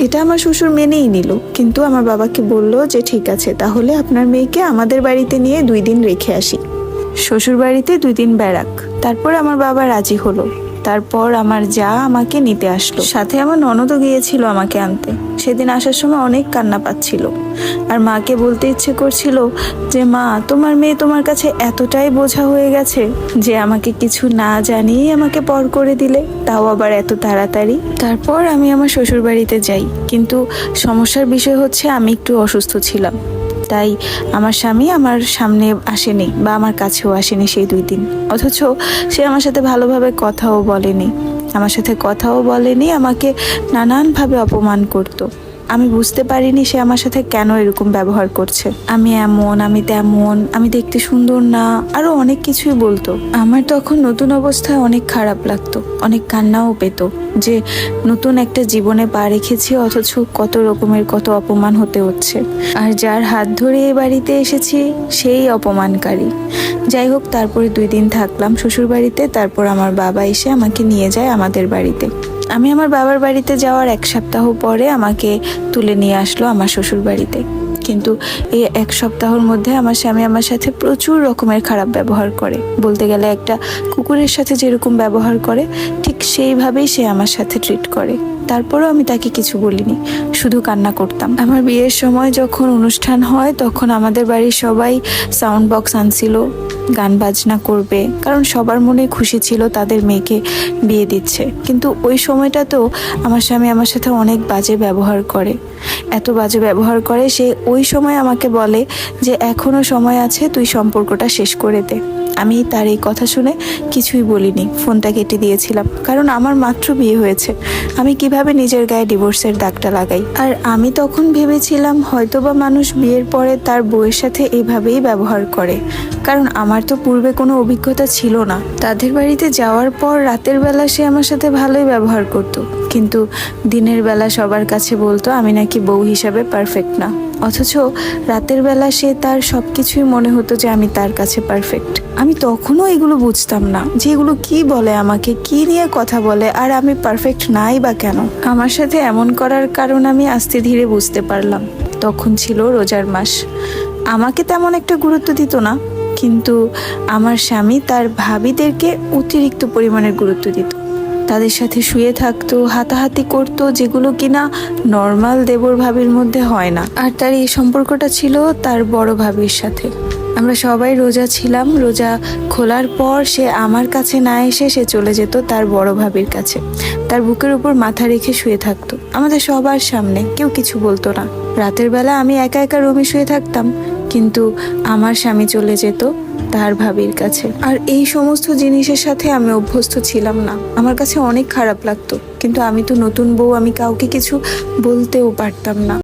এটা আমার শ্বশুর মেনেই নিল, কিন্তু আমার বাবাকে বলল যে ঠিক আছে, তাহলে আপনার মেয়েকে আমাদের বাড়িতে নিয়ে 2 দিন রেখে আসি। শ্বশুর বাড়িতে 2 দিন বেড়াক। তারপর আমার বাবা রাজি হলো। তারপর আমার যা আমাকে নিতে আসলো, সাথে আমার ননদও গিয়েছিল আমাকে আনতে। সেদিন আসার সময় অনেক কান্না পাচ্ছিল, আর মাকে বলতে ইচ্ছে করছিল যে মা, তোমার মেয়ে তোমার কাছে এতটাই বোঝা হয়ে গেছে যে আমাকে কিছু না জানিয়ে আমাকে পর করে দিলে, তাও আবার এত তাড়াতাড়ি। তারপর আমি আমার শ্বশুর বাড়িতে যাই, কিন্তু সমস্যার বিষয় হচ্ছে আমি একটু অসুস্থ ছিলাম, তাই আমার স্বামী আমার সামনে আসেনি বা আমার কাছেও আসেনি সেই 2 দিন। অথচ সে আমার সাথে ভালোভাবে কথাও বলেনি, আমাকে নানানভাবে অপমান করতো। আমি বুঝতে পারিনি সে আমার সাথে কেন এরকম ব্যবহার করছে। আমি এমন, আমি তেমন, আমি দেখতে সুন্দর না, আরো অনেক কিছুই বলতো। আমার তখন নতুন অবস্থায় অনেক খারাপ লাগতো, অনেক কান্নাও পেতো যে নতুন একটা জীবনে পা রেখেছি, অথচ কত রকমের কত অপমান হতে হচ্ছে, আর যার হাত ধরে এ বাড়িতে এসেছি সেই অপমানকারী। যাই হোক, তারপরে 2 দিন থাকলাম শ্বশুর বাড়িতে। তারপর আমার বাবা এসে আমাকে নিয়ে যায় আমাদের বাড়িতে। আমি আমার বাবার বাড়িতে যাওয়ার 1 সপ্তাহ পরে আমাকে তুলে নিয়ে আসলো আমার শ্বশুর বাড়িতে। কিন্তু এই 1 সপ্তাহের মধ্যে আমার স্বামী আমার সাথে প্রচুর রকমের খারাপ ব্যবহার করে। বলতে গেলে একটা কুকুরের সাথে যেরকম ব্যবহার করে, ঠিক সেইভাবেই সে আমার সাথে ট্রিট করে। তারপরেও আমি তাকে কিছু বলিনি, শুধু কান্না করতাম। আমার বিয়ের সময় যখন অনুষ্ঠান হয়, তখন আমাদের বাড়ির সবাই সাউন্ড বক্স আনছিল, গান বাজনা করবে, কারণ সবার মনে খুশি ছিল তাদের মেয়েকে বিয়ে দিচ্ছে। কিন্তু ওই সময়টাতেও আমার স্বামী আমার সাথে অনেক বাজে ব্যবহার করে, এত বাজে ব্যবহার করে। সে ওই সময় আমাকে বলে যে এখনো সময় আছে, তুই সম্পর্কটা শেষ করে দে। আমি তার এই কথা শুনে কিছুই বলিনি, ফোনটা কেটে দিয়েছিলাম, কারণ আমার মাত্র বিয়ে হয়েছে, আমি কিভাবে নিজের গায়ে ডিভোর্সের দাগটা লাগাই। আর আমি তখন ভেবেছিলাম হয়তোবা মানুষ বিয়ের পরে তার বউয়ের সাথে এভাবেই ব্যবহার করে, কারণ আমার তো পূর্বে কোনো অভিজ্ঞতা ছিল না। তাদের বাড়িতে যাওয়ার পর রাতের বেলা সে আমার সাথে ভালোই ব্যবহার করতো, কিন্তু দিনের বেলা সবার কাছে বলতো আমি নাকি বউ হিসাবে পারফেক্ট না। অথচ রাতের বেলা সে তার সবকিছুই মনে হতো যে আমি তার কাছে পারফেক্ট। আমি তখনও এগুলো বুঝতাম না যে এগুলো কি বলে, আমাকে কি নিয়ে কথা বলে, আর আমি পারফেক্ট নাই বা কেন। আমার সাথে এমন করার কারণ আমি আস্তে ধীরে বুঝতে পারলাম। তখন ছিল রোজার মাস। আমাকে তেমন একটা গুরুত্ব দিত না, কিন্তু আমার স্বামী তার ভাবিদেরকে অতিরিক্ত পরিমাণের গুরুত্ব দিত। তাদের সাথে শুয়ে থাকতো, হাতাহাতি করতো, যেগুলো কিনা নর্মাল দেবর ভাবির মধ্যে হয় না। আর তার এই সম্পর্কটা ছিল তার বড় ভাবির সাথে। আমরা সবাই রোজা ছিলাম। রোজা খোলার পর সে আমার কাছে না এসে সে চলে যেত তার বড় ভাবির কাছে, তার বুকের উপর মাথা রেখে শুয়ে থাকতো আমাদের সবার সামনে, কেউ কিছু বলতো না। রাতের বেলা আমি একা একা রুমে শুয়ে থাকতাম, কিন্তু আমার স্বামী চলে যেত তার ভাবির কাছে। আর এই সমস্ত জিনিসের সাথে আমি অভ্যস্ত ছিলাম না, আমার কাছে অনেক খারাপ লাগতো। কিন্তু আমি তো নতুন বউ, আমি কাউকে কিছু বলতেও পারতাম না।